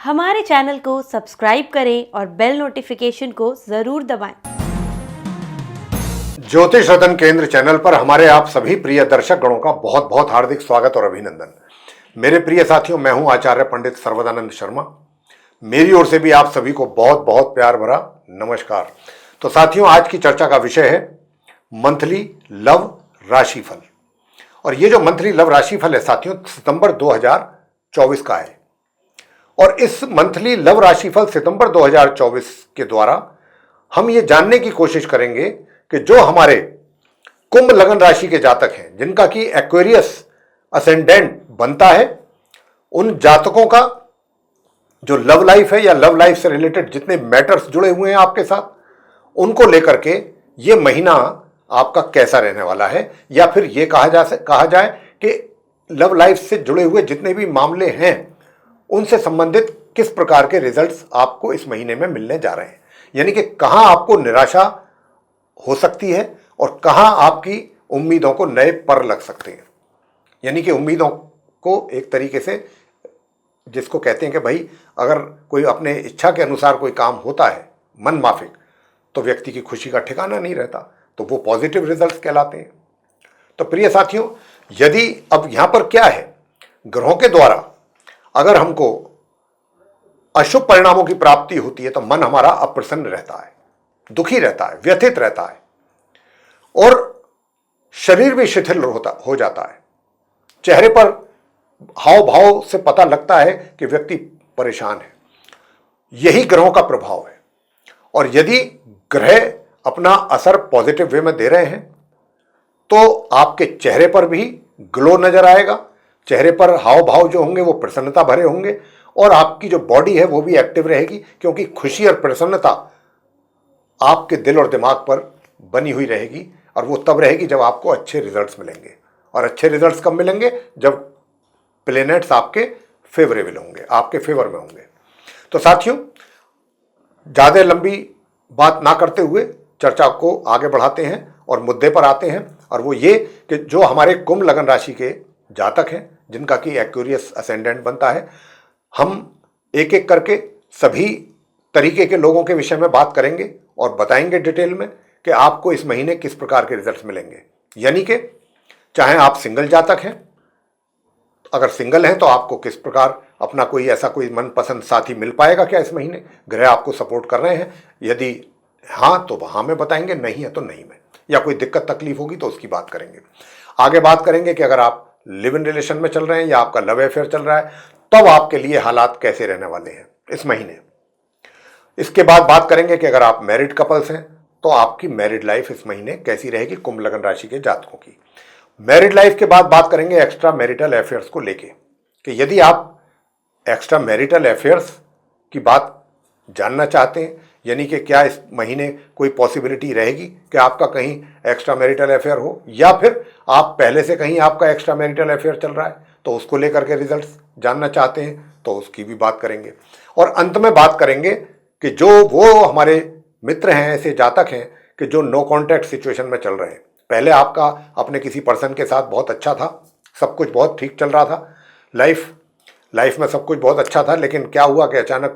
हमारे चैनल को सब्सक्राइब करें और बेल नोटिफिकेशन को जरूर दबाएं। ज्योतिष रतन केंद्र चैनल पर हमारे आप सभी प्रिय दर्शक गणों का बहुत बहुत हार्दिक स्वागत और अभिनंदन। मेरे प्रिय साथियों, मैं हूं आचार्य पंडित सर्वदानंद शर्मा। मेरी ओर से भी आप सभी को बहुत बहुत प्यार भरा नमस्कार। तो साथियों, आज की चर्चा का विषय है मंथली लव राशिफल। और ये जो मंथली लव राशिफल है साथियों, सितंबर 2024 का है। और इस मंथली लव राशिफल सितंबर 2024 के द्वारा हम ये जानने की कोशिश करेंगे कि जो हमारे कुंभ लगन राशि के जातक हैं, जिनका कि एक्वेरियस असेंडेंट बनता है, उन जातकों का जो लव लाइफ है या लव लाइफ से रिलेटेड जितने मैटर्स जुड़े हुए हैं आपके साथ, उनको लेकर के ये महीना आपका कैसा रहने वाला है, या फिर ये कहा जाए कि लव लाइफ से जुड़े हुए जितने भी मामले हैं उनसे संबंधित किस प्रकार के रिजल्ट्स आपको इस महीने में मिलने जा रहे हैं। यानी कि कहां आपको निराशा हो सकती है और कहां आपकी उम्मीदों को नए पर लग सकते हैं। यानी कि उम्मीदों को एक तरीके से, जिसको कहते हैं कि भाई अगर कोई अपने इच्छा के अनुसार कोई काम होता है मन माफिक, तो व्यक्ति की खुशी का ठिकाना नहीं रहता, तो वो पॉजिटिव रिजल्ट्स कहलाते हैं। तो प्रिय साथियों, यदि अब यहां पर क्या है, ग्रहों के द्वारा अगर हमको अशुभ परिणामों की प्राप्ति होती है तो मन हमारा अप्रसन्न रहता है, दुखी रहता है, व्यथित रहता है और शरीर भी शिथिल हो जाता है। चेहरे पर हाव भाव से पता लगता है कि व्यक्ति परेशान है। यही ग्रहों का प्रभाव है। और यदि ग्रह अपना असर पॉजिटिव वे में दे रहे हैं तो आपके चेहरे पर भी ग्लो नजर आएगा। चेहरे पर हाव भाव जो होंगे वो प्रसन्नता भरे होंगे और आपकी जो बॉडी है वो भी एक्टिव रहेगी, क्योंकि खुशी और प्रसन्नता आपके दिल और दिमाग पर बनी हुई रहेगी। और वो तब रहेगी जब आपको अच्छे रिजल्ट्स मिलेंगे। और अच्छे रिजल्ट्स कब मिलेंगे? जब प्लेनेट्स आपके फेवरेबल होंगे, आपके फेवर में होंगे। तो साथियों, ज्यादा लंबी बात ना करते हुए चर्चा को आगे बढ़ाते हैं और मुद्दे पर आते हैं। और वो ये कि जो हमारे कुंभ लगन राशि के जातक हैं, जिनका कि एक्वेरियस असेंडेंट बनता है, हम एक एक करके सभी तरीके के लोगों के विषय में बात करेंगे और बताएंगे डिटेल में कि आपको इस महीने किस प्रकार के रिजल्ट्स मिलेंगे। यानी कि चाहे आप सिंगल जातक हैं, अगर सिंगल हैं तो आपको किस प्रकार अपना कोई मनपसंद साथी मिल पाएगा क्या इस महीने, ग्रह आपको सपोर्ट कर रहे हैं। यदि हाँ तो हाँ में बताएंगे, नहीं है तो नहीं में, या कोई दिक्कत तकलीफ होगी तो उसकी बात करेंगे। आगे बात करेंगे कि अगर आप लिव इन रिलेशन में चल रहे हैं या आपका लव अफेयर चल रहा है, तब आपके लिए हालात कैसे रहने वाले हैं इस महीने। इसके बाद बात करेंगे कि अगर आप मैरिड कपल्स हैं तो आपकी मैरिड लाइफ इस महीने कैसी रहेगी कुंभ लगन राशि के जातकों की। मैरिड लाइफ के बाद बात करेंगे एक्स्ट्रा मैरिटल अफेयर्स को लेके, कि यदि आप एक्स्ट्रा मैरिटल अफेयर्स की बात जानना चाहते हैं, यानी कि क्या इस महीने कोई पॉसिबिलिटी रहेगी कि आपका कहीं एक्स्ट्रा मैरिटल अफेयर हो, या फिर आप पहले से कहीं आपका एक्स्ट्रा मैरिटल अफेयर चल रहा है तो उसको लेकर के रिजल्ट्स जानना चाहते हैं, तो उसकी भी बात करेंगे। और अंत में बात करेंगे कि जो वो हमारे मित्र हैं, ऐसे जातक हैं कि जो नो कॉन्टैक्ट सिचुएशन में चल रहे हैं। पहले आपका अपने किसी पर्सन के साथ बहुत अच्छा था, सब कुछ बहुत ठीक चल रहा था, लाइफ में सब कुछ बहुत अच्छा था, लेकिन क्या हुआ कि अचानक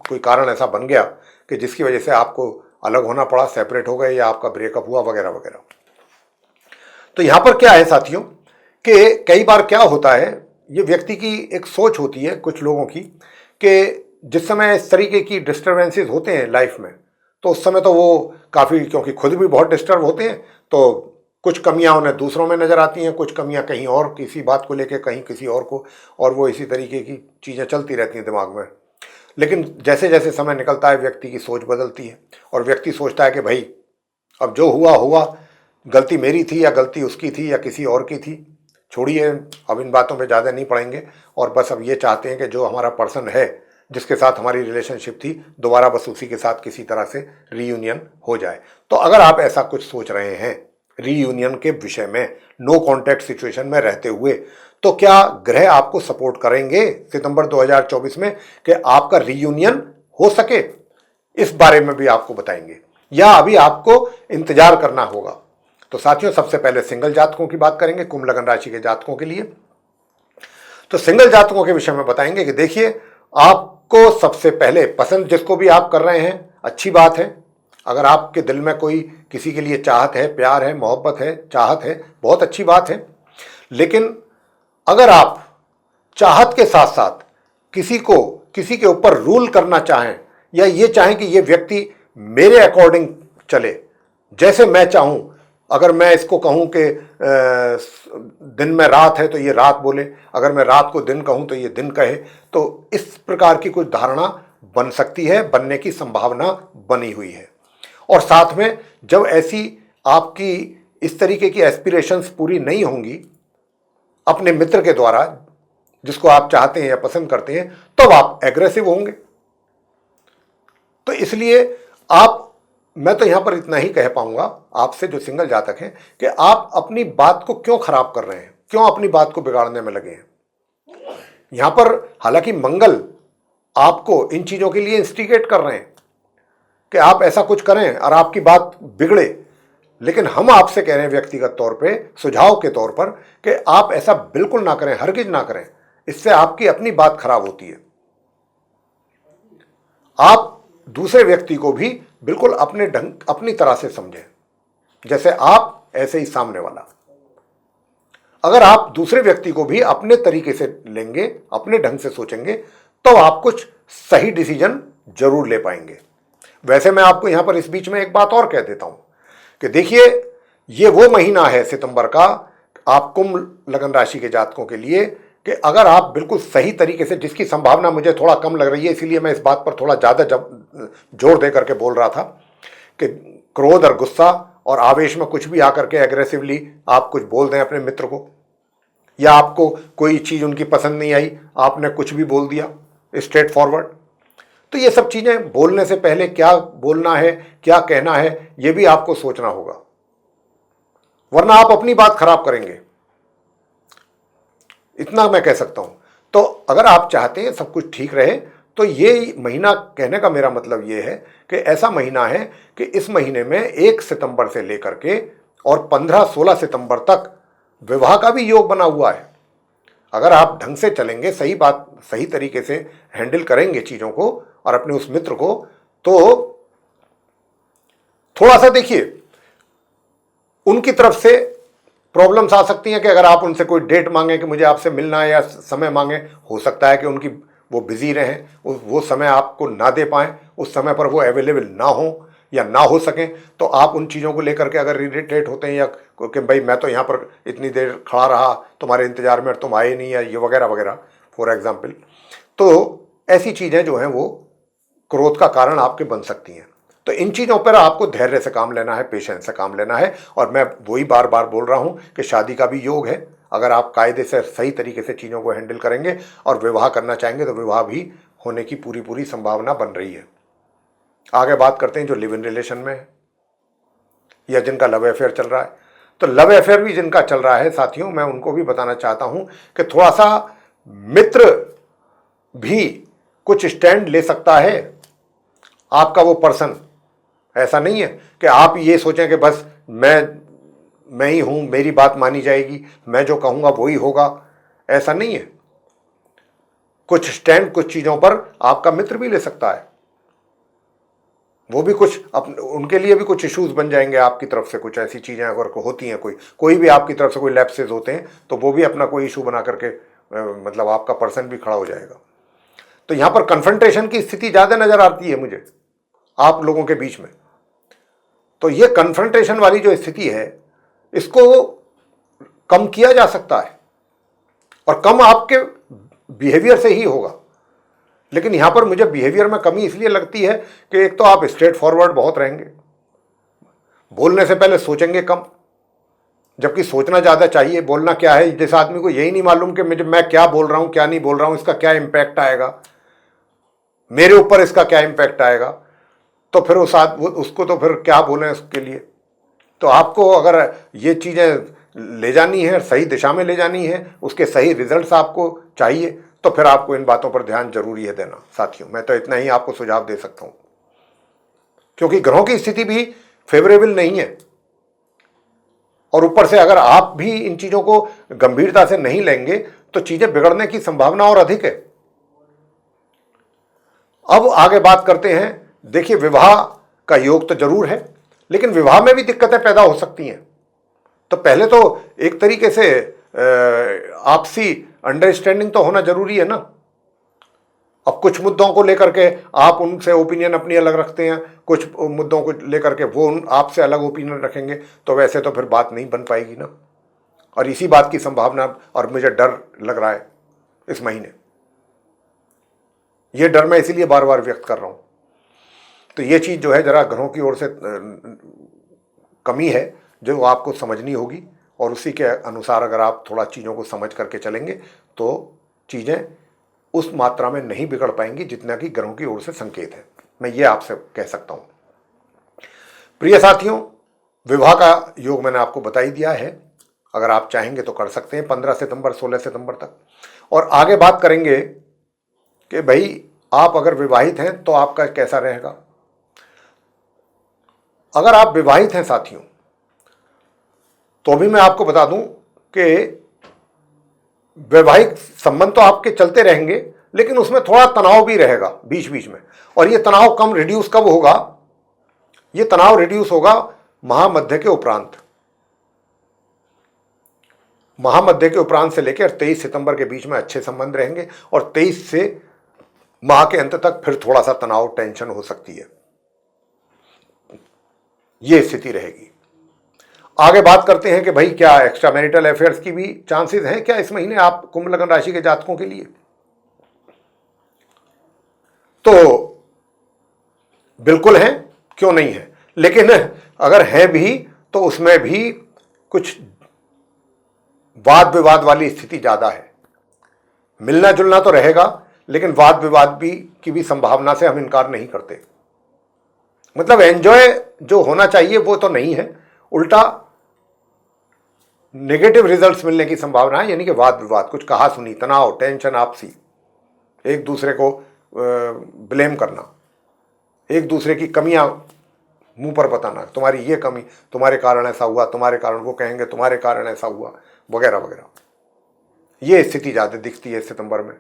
कोई कारण ऐसा बन गया कि जिसकी वजह से आपको अलग होना पड़ा, सेपरेट हो गए, या आपका ब्रेकअप हुआ वगैरह वगैरह। तो यहां पर क्या है साथियों कि कई बार क्या होता है, ये व्यक्ति की एक सोच होती है कुछ लोगों की, कि जिस समय इस तरीके की डिस्टर्बेंसेस होते हैं लाइफ में, तो उस समय तो वो काफ़ी, क्योंकि खुद भी बहुत डिस्टर्ब होते हैं, तो कुछ कमियां उन्हें दूसरों में नज़र आती हैं, कुछ कमियां कहीं और किसी बात को लेकर, कहीं किसी और को, और वो इसी तरीके की चीज़ें चलती रहती हैं दिमाग में। लेकिन जैसे जैसे समय निकलता है व्यक्ति की सोच बदलती है और व्यक्ति सोचता है कि भाई अब जो हुआ हुआ, गलती मेरी थी या गलती उसकी थी या किसी और की थी, छोड़िए, अब इन बातों पे ज़्यादा नहीं पड़ेंगे। और बस अब ये चाहते हैं कि जो हमारा पर्सन है, जिसके साथ हमारी रिलेशनशिप थी, दोबारा बस उसी के साथ किसी तरह से रीयूनियन हो जाए। तो अगर आप ऐसा कुछ सोच रहे हैं रीयूनियन के विषय में, नो कॉन्टैक्ट सिचुएशन में रहते हुए, तो क्या ग्रह आपको सपोर्ट करेंगे सितंबर 2024 में कि आपका रीयूनियन हो सके? इस बारे में भी आपको बताएंगे, या अभी आपको इंतजार करना होगा। तो साथियों, सबसे पहले सिंगल जातकों की बात करेंगे, कुंभ लगन राशि के जातकों के लिए। तो सिंगल जातकों के विषय में बताएंगे कि देखिए, आपको सबसे पहले पसंद जिसको भी आप कर रहे हैं अच्छी बात है। अगर आपके दिल में कोई किसी के लिए चाहत है, प्यार है, मोहब्बत है, चाहत है, बहुत अच्छी बात है। लेकिन अगर आप चाहत के साथ साथ किसी के ऊपर रूल करना चाहें, या ये चाहें कि ये व्यक्ति मेरे अकॉर्डिंग चले, जैसे मैं चाहूं, अगर मैं इसको कहूं कि दिन में रात है तो ये रात बोले, अगर मैं रात को दिन कहूं तो ये दिन कहे, तो इस प्रकार की कुछ धारणा बन सकती है, बनने की संभावना बनी हुई है। और साथ में जब ऐसी आपकी इस तरीके की एस्पिरेशंस पूरी नहीं होंगी अपने मित्र के द्वारा, जिसको आप चाहते हैं या पसंद करते हैं, तब आप एग्रेसिव होंगे। तो इसलिए मैं तो यहां पर इतना ही कह पाऊंगा आपसे जो सिंगल जातक हैं, कि आप अपनी बात को क्यों खराब कर रहे हैं, क्यों अपनी बात को बिगाड़ने में लगे हैं। यहां पर हालांकि मंगल आपको इन चीजों के लिए इंस्टिगेट कर रहे हैं कि आप ऐसा कुछ करें और आपकी बात बिगड़े, लेकिन हम आपसे कह रहे हैं व्यक्तिगत तौर पे, सुझाव के तौर पर, कि आप ऐसा बिल्कुल ना करें, हरगिज ना करें। इससे आपकी अपनी बात खराब होती है। आप दूसरे व्यक्ति को भी बिल्कुल अपने ढंग, अपनी तरह से समझें, जैसे आप ऐसे ही सामने वाला। अगर आप दूसरे व्यक्ति को भी अपने तरीके से लेंगे, अपने ढंग से सोचेंगे, तो आप कुछ सही डिसीजन जरूर ले पाएंगे। वैसे मैं आपको यहां पर इस बीच में एक बात और कह देता हूं कि देखिए, ये वो महीना है सितंबर का आप कुंभ लगन राशि के जातकों के लिए, कि अगर आप बिल्कुल सही तरीके से, जिसकी संभावना मुझे थोड़ा कम लग रही है, इसीलिए मैं इस बात पर थोड़ा ज़्यादा जोर दे करके बोल रहा था कि क्रोध और गुस्सा और आवेश में कुछ भी आकर के एग्रेसिवली आप कुछ बोल दें अपने मित्र को, या आपको कोई चीज़ उनकी पसंद नहीं आई, आपने कुछ भी बोल दिया स्ट्रेट फॉरवर्ड। तो ये सब चीज़ें बोलने से पहले क्या बोलना है, क्या कहना है, ये भी आपको सोचना होगा, वरना आप अपनी बात खराब करेंगे। इतना मैं कह सकता हूं। तो अगर आप चाहते हैं सब कुछ ठीक रहे, तो ये महीना, कहने का मेरा मतलब ये है कि ऐसा महीना है कि इस महीने में 1 सितंबर से लेकर के और 15-16 सितंबर तक विवाह का भी योग बना हुआ है। अगर आप ढंग से चलेंगे, सही बात, सही तरीके से हैंडल करेंगे चीज़ों को और अपने उस मित्र को, तो थोड़ा सा देखिए, उनकी तरफ से प्रॉब्लम्स आ सकती हैं कि अगर आप उनसे कोई डेट मांगे कि मुझे आपसे मिलना है, या समय मांगे, हो सकता है कि वो बिजी रहें, वो समय आपको ना दे पाएं, उस समय पर वो अवेलेबल ना हो या ना हो सकें। तो आप उन चीज़ों को लेकर के अगर इरिटेट होते हैं, या कि भाई मैं तो यहाँ पर इतनी देर खड़ा रहा तुम्हारे इंतजार में और तुम आए नहीं, या ये वगैरह वगैरह फॉर एग्जाम्पल, तो ऐसी चीज़ें जो हैं वो क्रोध का कारण आपके बन सकती हैं। तो इन चीज़ों पर आपको धैर्य से काम लेना है, पेशेंस से काम लेना है। और मैं वही बार बार बोल रहा हूँ कि शादी का भी योग है। अगर आप कायदे से सही तरीके से चीज़ों को हैंडल करेंगे और विवाह करना चाहेंगे, तो विवाह भी होने की पूरी पूरी संभावना बन रही है। आगे बात करते हैं जो लिव इन रिलेशन में है या जिनका लव अफेयर चल रहा है। तो लव अफेयर भी जिनका चल रहा है साथियों, मैं उनको भी बताना चाहता हूँ कि थोड़ा सा मित्र भी कुछ स्टैंड ले सकता है। आपका वो पर्सन, ऐसा नहीं है कि आप ये सोचें कि बस मैं ही हूं, मेरी बात मानी जाएगी, मैं जो कहूंगा वही होगा, ऐसा नहीं है। कुछ स्टैंड कुछ चीजों पर आपका मित्र भी ले सकता है। वो भी उनके लिए भी कुछ इश्यूज बन जाएंगे आपकी तरफ से। कुछ ऐसी चीजें अगर होती हैं, कोई भी आपकी तरफ से कोई लैप्सेस होते हैं, तो वो भी अपना कोई इशू बना करके मतलब आपका पर्सन भी खड़ा हो जाएगा। तो यहां पर कन्फ्रंटेशन की स्थिति ज्यादा नजर आती है मुझे आप लोगों के बीच में। तो ये कन्फ्रंटेशन वाली जो स्थिति है, इसको कम किया जा सकता है, और कम आपके बिहेवियर से ही होगा। लेकिन यहां पर मुझे बिहेवियर में कमी इसलिए लगती है कि एक तो आप स्ट्रेट फॉरवर्ड बहुत रहेंगे, बोलने से पहले सोचेंगे कम, जबकि सोचना ज्यादा चाहिए। बोलना क्या है, जिस आदमी को यही नहीं मालूम कि मैं क्या बोल रहा हूं, क्या नहीं बोल रहा हूं, इसका क्या इंपैक्ट आएगा, मेरे ऊपर इसका क्या इंपैक्ट आएगा, तो फिर उसको तो फिर क्या बोलें उसके लिए। तो आपको अगर ये चीज़ें ले जानी है, सही दिशा में ले जानी है, उसके सही रिजल्ट्स आपको चाहिए, तो फिर आपको इन बातों पर ध्यान जरूरी है देना साथियों। मैं तो इतना ही आपको सुझाव दे सकता हूं, क्योंकि ग्रहों की स्थिति भी फेवरेबल नहीं है। और ऊपर से अगर आप भी इन चीज़ों को गंभीरता से नहीं लेंगे, तो चीजें बिगड़ने की संभावना और अधिक है। अब आगे बात करते हैं। देखिए, विवाह का योग तो जरूर है, लेकिन विवाह में भी दिक्कतें पैदा हो सकती हैं। तो पहले तो एक तरीके से आपसी अंडरस्टैंडिंग तो होना जरूरी है ना। अब कुछ मुद्दों को लेकर के आप उनसे ओपिनियन अपनी अलग रखते हैं, कुछ मुद्दों को लेकर के वो आपसे अलग ओपिनियन रखेंगे, तो वैसे तो फिर बात नहीं बन पाएगी ना। और इसी बात की संभावना और मुझे डर लग रहा है इस महीने। ये डर मैं इसीलिए बार बार व्यक्त कर रहा हूं। तो ये चीज जो है जरा ग्रहों की ओर से कमी है जो आपको समझनी होगी, और उसी के अनुसार अगर आप थोड़ा चीज़ों को समझ करके चलेंगे तो चीज़ें उस मात्रा में नहीं बिगड़ पाएंगी जितना कि ग्रहों की ओर से संकेत है। मैं ये आपसे कह सकता हूं। प्रिय साथियों, विवाह का योग मैंने आपको बता ही दिया है। अगर आप चाहेंगे तो कर सकते हैं 15 सितंबर 16 सितंबर तक। और आगे बात करेंगे कि भाई आप अगर विवाहित हैं तो आपका कैसा रहेगा। अगर आप विवाहित हैं साथियों, तो भी मैं आपको बता दूं कि वैवाहिक संबंध तो आपके चलते रहेंगे, लेकिन उसमें थोड़ा तनाव भी रहेगा बीच बीच में। और ये तनाव कम रिड्यूस कब होगा? ये तनाव रिड्यूस होगा महामध्य के उपरांत। महामध्य के उपरांत से लेकर 23 सितंबर के बीच में अच्छे संबंध रहेंगे, और 23 से माह के अंत तक फिर थोड़ा सा तनाव, टेंशन हो सकती है। ये स्थिति रहेगी। आगे बात करते हैं कि भाई क्या एक्स्ट्रा मैरिटल अफेयर्स की भी चांसेस हैं क्या इस महीने आप कुंभ लग्न राशि के जातकों के लिए? तो बिल्कुल हैं, क्यों नहीं है। लेकिन अगर है भी तो उसमें भी कुछ वाद विवाद वाली स्थिति ज्यादा है। मिलना जुलना तो रहेगा, लेकिन वाद विवाद भी की भी संभावना से हम इनकार नहीं करते। मतलब एंजॉय जो होना चाहिए वो तो नहीं है, उल्टा नेगेटिव रिजल्ट्स मिलने की संभावना है। यानी कि वाद विवाद, कुछ कहा सुनी, तनाव, टेंशन, आपसी एक दूसरे को ब्लेम करना, एक दूसरे की कमियां मुंह पर बताना, तुम्हारी ये कमी, तुम्हारे कारण ऐसा हुआ, तुम्हारे कारण, वो कहेंगे तुम्हारे कारण ऐसा हुआ, वगैरह वगैरह। ये स्थिति ज्यादा दिखती है सितंबर में।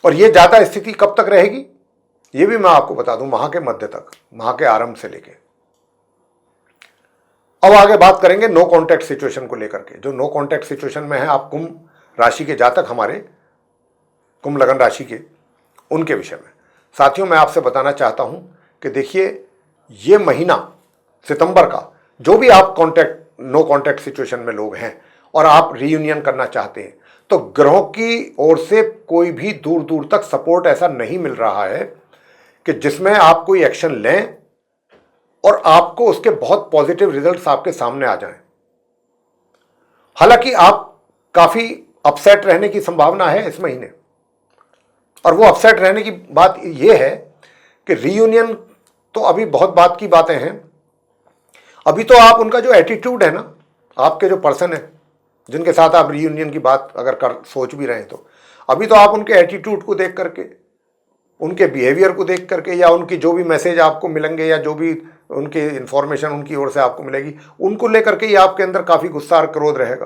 और ये ज्यादा स्थिति कब तक रहेगी ये भी मैं आपको बता दूं, माह के मध्य तक, माह के आरंभ से लेके। अब आगे बात करेंगे नो कॉन्टैक्ट सिचुएशन को लेकर के। जो नो कॉन्टैक्ट सिचुएशन में है आप कुंभ राशि के जातक, हमारे कुंभ लग्न राशि के, उनके विषय में साथियों मैं आपसे बताना चाहता हूं कि देखिए, ये महीना सितंबर का, जो भी आप नो कॉन्टैक्ट सिचुएशन में लोग हैं और आप रीयूनियन करना चाहते हैं, तो ग्रहों की ओर से कोई भी दूर दूर तक सपोर्ट ऐसा नहीं मिल रहा है कि जिसमें आप कोई एक्शन लें और आपको उसके बहुत पॉजिटिव रिजल्ट्स आपके सामने आ जाएं। हालांकि आप काफी अपसेट रहने की संभावना है इस महीने, और वो अपसेट रहने की बात यह है कि रीयूनियन तो अभी बहुत बात की बातें हैं। अभी तो आप उनका जो एटीट्यूड है ना, आपके जो पर्सन है जिनके साथ आप रीयूनियन की बात अगर सोच भी रहे हैं, तो अभी तो आप उनके एटीट्यूड को देख करके, उनके बिहेवियर को देख करके, या उनकी जो भी मैसेज आपको मिलेंगे या जो भी उनकी इंफॉर्मेशन उनकी ओर से आपको मिलेगी, उनको लेकर के ही आपके अंदर काफी गुस्सा और क्रोध रहेगा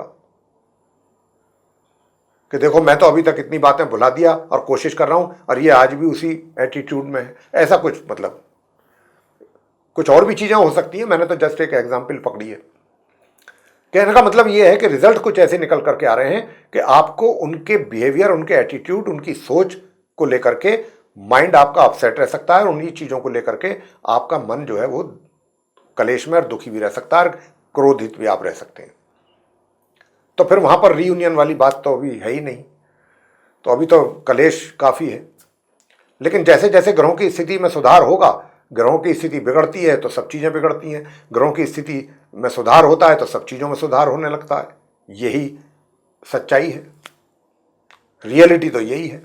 कि देखो मैं तो अभी तक इतनी बातें भुला दिया और कोशिश कर रहा हूं, और ये आज भी उसी एटीट्यूड में है। ऐसा कुछ, मतलब कुछ और भी चीजें हो सकती हैं, मैंने तो जस्ट एक एग्जाम्पल पकड़ी है। कहने का मतलब ये है कि रिजल्ट कुछ ऐसे निकल करके आ रहे हैं कि आपको उनके बिहेवियर, उनके एटीट्यूड, उनकी सोच को लेकर के माइंड आपका अपसेट रह सकता है, और उन्हीं चीजों को लेकर के आपका मन जो है वो कलेश में और दुखी भी रह सकता है, और क्रोधित भी आप रह सकते हैं। तो फिर वहां पर रीयूनियन वाली बात तो अभी है ही नहीं, तो अभी तो कलेश काफी है। लेकिन जैसे जैसे ग्रहों की स्थिति में सुधार होगा, ग्रहों की स्थिति बिगड़ती है तो सब चीजें बिगड़ती हैं, ग्रहों की स्थिति में सुधार होता है तो सब चीजों में सुधार होने लगता है। यही सच्चाई है, रियलिटी तो यही है।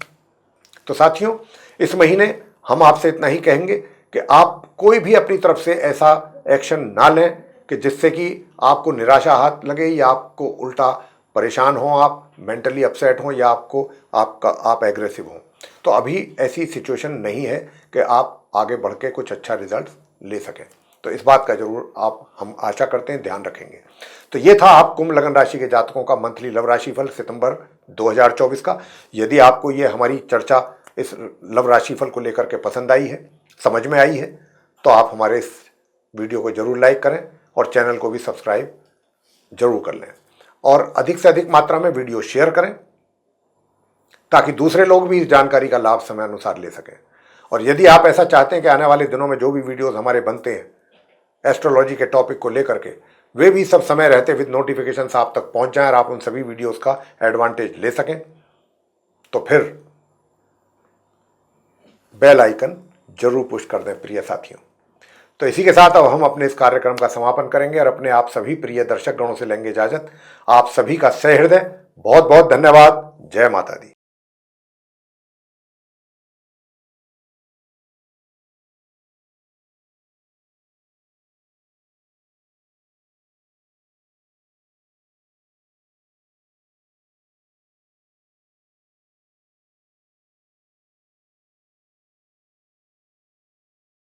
तो साथियों, इस महीने हम आपसे इतना ही कहेंगे कि आप कोई भी अपनी तरफ से ऐसा एक्शन ना लें कि जिससे कि आपको निराशा हाथ लगे, या आपको उल्टा परेशान हो, आप मेंटली अपसेट हो, या आप एग्रेसिव हो। तो अभी ऐसी सिचुएशन नहीं है कि आप आगे बढ़ के कुछ अच्छा रिजल्ट ले सकें। तो तो इस बात का जरूर हम आशा करते हैं ध्यान रखेंगे। तो ये था आप कुंभ लगन राशि के जातकों का मंथली लव राशिफल सितंबर 2024 का। यदि आपको ये हमारी चर्चा इस लव राशिफल को लेकर के पसंद आई है, समझ में आई है, तो आप हमारे इस वीडियो को जरूर लाइक करें और चैनल को भी सब्सक्राइब जरूर कर लें और अधिक से अधिक मात्रा में वीडियो शेयर करें ताकि दूसरे लोग भी इस जानकारी का लाभ समय अनुसार ले सकें। और यदि आप ऐसा चाहते हैं कि आने वाले दिनों में जो भी वीडियोस हमारे बनते हैं एस्ट्रोलॉजी के टॉपिक को लेकर के, वे भी सब समय रहते विद नोटिफिकेशंस आप तक पहुंच जाएं और आप उन सभी वीडियोस का एडवांटेज ले सकें, तो फिर बेल आइकन जरूर पुश कर दें प्रिय साथियों। तो इसी के साथ अब हम अपने इस कार्यक्रम का समापन करेंगे और अपने आप सभी प्रिय दर्शक गणों से लेंगे इजाजत। आप सभी का सहृदय बहुत बहुत धन्यवाद। जय माता दी।